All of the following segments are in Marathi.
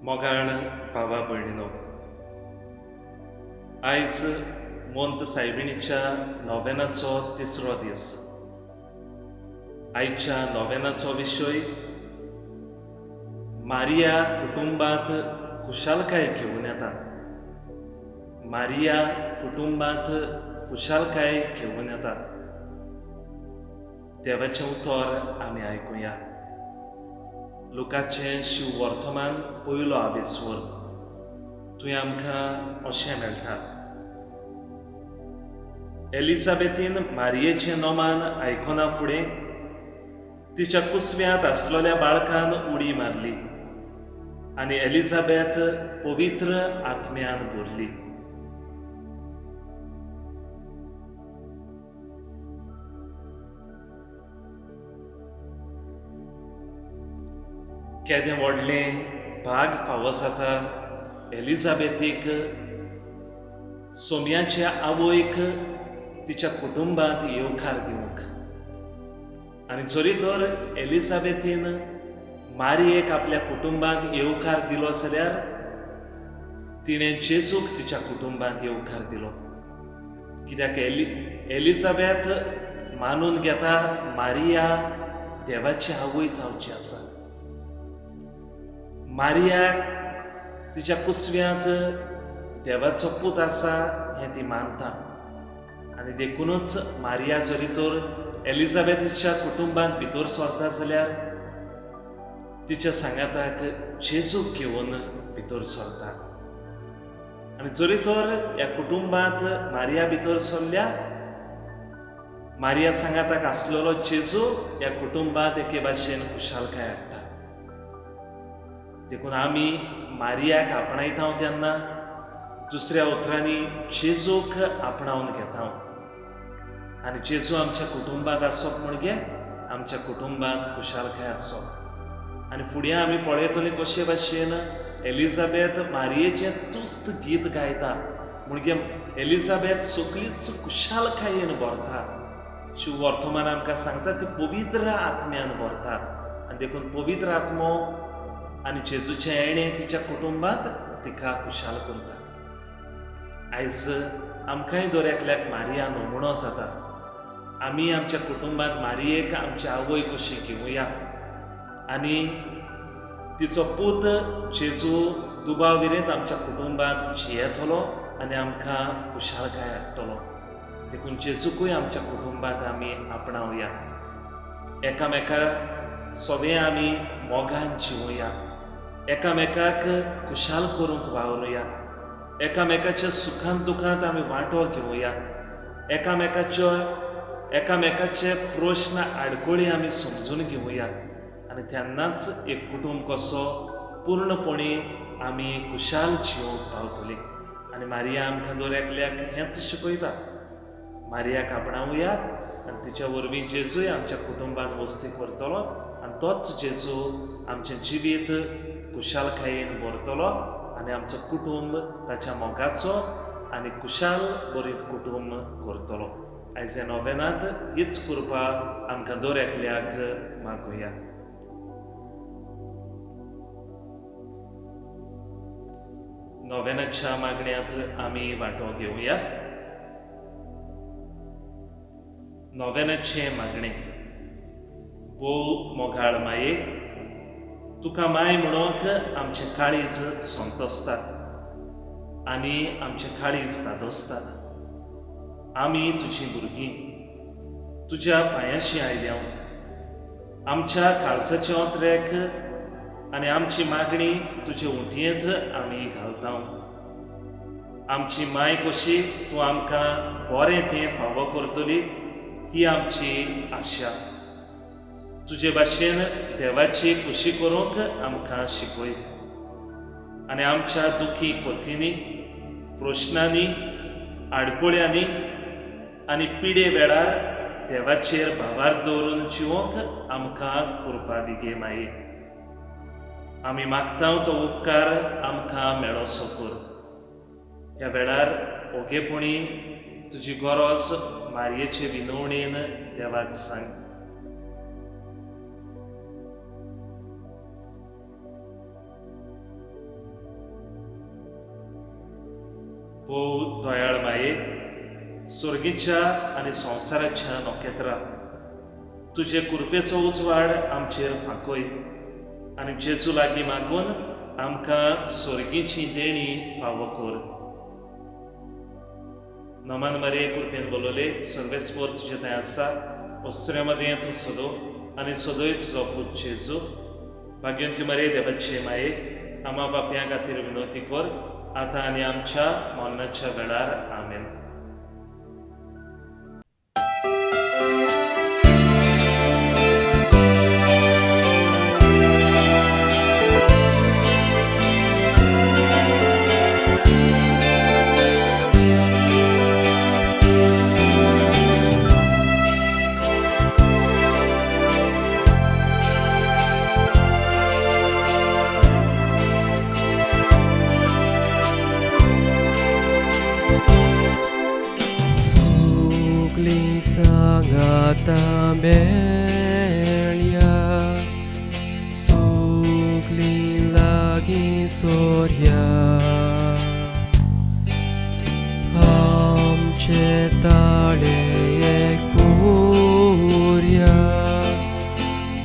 मोगाळ भावा भयणीनो, आयज मोंत सायबिणीच्या नोवेनाचो तिसरो दीस. आयच्या नोवेनाचो विशय मारिया कुटुंबांत खुशालकाय घेवन येता. मारिया कुटुंबांत खुशालकाय घेवन येता. देवाचें उतर आमी आयकुया. लुकाचें शिव वर्तमान पयलो आवेसवर. थंय आमकां अशें मेळटा. एलिझाबेथीन मारियेचें नोमान आयकना फुडें तिच्या कुसव्यांत आसलोल्या बाळकान उडी मारली आनी एलिझाबेथ पवित्र आत्म्यान भरली. केदें व्हडलें भाग फावो जाता एलिझाबेथीक सोम्याच्या आवयक तिच्या कुटुंबांत येवकार दिवंक. आनी जरी तर एलिझाबेथीन मारियेक आपल्या कुटुंबांत येवकार दिलो जाल्यार तिणें जेजूक तिच्या कुटुंबांत येवकार दिलो. कित्याक एलिझाबेथ मानून घेता मारिया देवाची आवय जावची आसा. मारियाक तिच्या कुसव्यांत देवाचो पूत आसा हें ती मानता. आनी देखूनच मारिया जरी तर एलिझाबेथीच्या कुटुंबांत भितर सरता जाल्यार तिच्या सांगाताक जेजूक घेवन भितर सरता. आनी जरी तर ह्या कुटुंबांत मारिया भितर सरल्या, मारिया सांगाताक आसलेलो जेजू ह्या कुटुंबांत एके भाशेन खुशालकाय हाडटा. देखून आमी मारियाक आपणायता तेन्ना दुसऱ्या उतरांनी जेजूक आपणावन घेता. आनी जेजू आमच्या कुटुंबांत आसप म्हणजे आमच्या कुटुंबांत खुशालकाय आसप. आनी फुडें आमी पळयतलीं कशे भाशेन एलिझाबेथ मारियेचें तुस्त गीत गायता. म्हणजे एलिझाबेथ सगळीच खुशालकायेन भरता. शिव वर्तमान आमकां सांगता ती पवित्र आत्म्यान भरता. आनी देखून पवित्र आत्मो आनी जेजूचें येणें तिच्या कुटुंबांत तिका खुशाल करता. आयज आमकांय दर एकल्याक मारिया नमुणो जाता. आमी आमच्या कुटुंबांत मारियेक आमची आवय कशी घेवया आनी तिचो पूत जेजू दुबाविरेंत आमच्या कुटुंबांत जियेतलो आनी आमकां खुशालकाय हाडटलो. देखून जेजूकूय आमच्या कुटुंबांत आमी आपणावया. एकामेकाक सगळें आमी मोगान जिवया. एकामेकाक खुशाल करूंक वावरुया. एकामेकाच्या सुखांत दुखांत आमी वांटो घेवया. एकामेकाचे प्रश्न आडकोळी आमी समजून घेवया. आनी तेन्नाच एक कुटुंब कसो पूर्णपणी आमी खुशाल जिवंक पावतलीं. आनी मारिया आमकां दर एकल्याक हेंच शिकयता. मारियाक आपणावया आनी तिच्या वरवीं जेजूय आमच्या कुटुंबांत वस्ती करतलो आनी तोच जेजू आमचें जिवीत खुशालकायेन भरतलो आनी आमचो कुटुंब ताच्या मोगाचो आनी खुशाल बरीत कुटुंब करतलो. आयज ह्या नोवेनांत हीच कृपा आमकां दर एकल्याक मागुया. नोवेनाच्या मागण्यांत आमी वांटो घेवया. नोवेनाचे मागणे. भोव मोगाळ माये, तुका माय म्हणोंक आमचें काळीज संतोसता आनी आमचें काळीज धादोसता. आमी तुजीं भुरगीं तुज्या पांयाशी आयल्या. आमच्या काळजाच्या ओंत्र्याक आनी आमची मागणी तुजे उंटयेंत आमी घालता. आमची माय कशी तूं आमकां बरें तें फावो करतली ही आमची आशा. तुजे भाशेन देवाची खुशी करूंक आमकां शिकय. आनी आमच्या दुखी कोतींनी, प्रश्नांनी, आडकोळ्यांनी आनी पिडे वेळार देवाचेर भावार दवरून जिवंक आमकां कृपा दी गे माये. आमी मागता तो उपकार आमकां मेळोसो कर. ह्या वेळार ओगेपणी तुजी गरज मारयेचे विनवणेन देवाक सांग. ओ दयाळ माये, स्वर्गीच्या आनी संवसाराच्या नोखेत्रां, तुजे कृपेचो उजवाड आमचेर फांकय आनी जेजू लागीं मागून आमकां स्वर्गीची देणी फावो कर. नमन मरे कृपेन बोलोले, सर्वेस्पोर तुजे थंय आसा, वस्त्र्या मदें तूं सदो आनी सदोय तुजो पूत जेजू. भाग्यवंती मरे देवाचे माये, आम्हा बापयां खातीर विनवती कर, आतां आनी आमच्या मरणाच्या वेळार. आमेन. Sangata Belia Sukli lagi sorya Amche tale kurya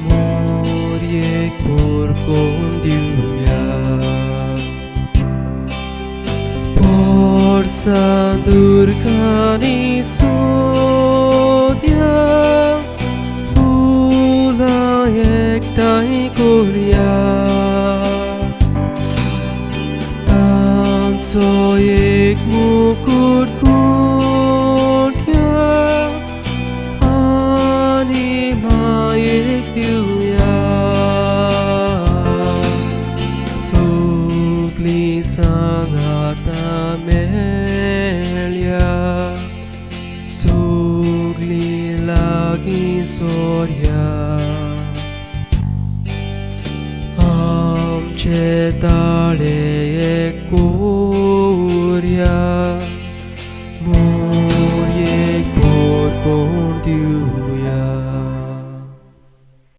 Murye kur kondiuya Por sadurkani একটাই করিয়া তাঞ্চো এক মুকুট কুঠিয়া আনি মায়েক দিউয়া সুকলি সাঙ্গাতা মেলিয়া সুকলি লাগি sorya Amche tale kuria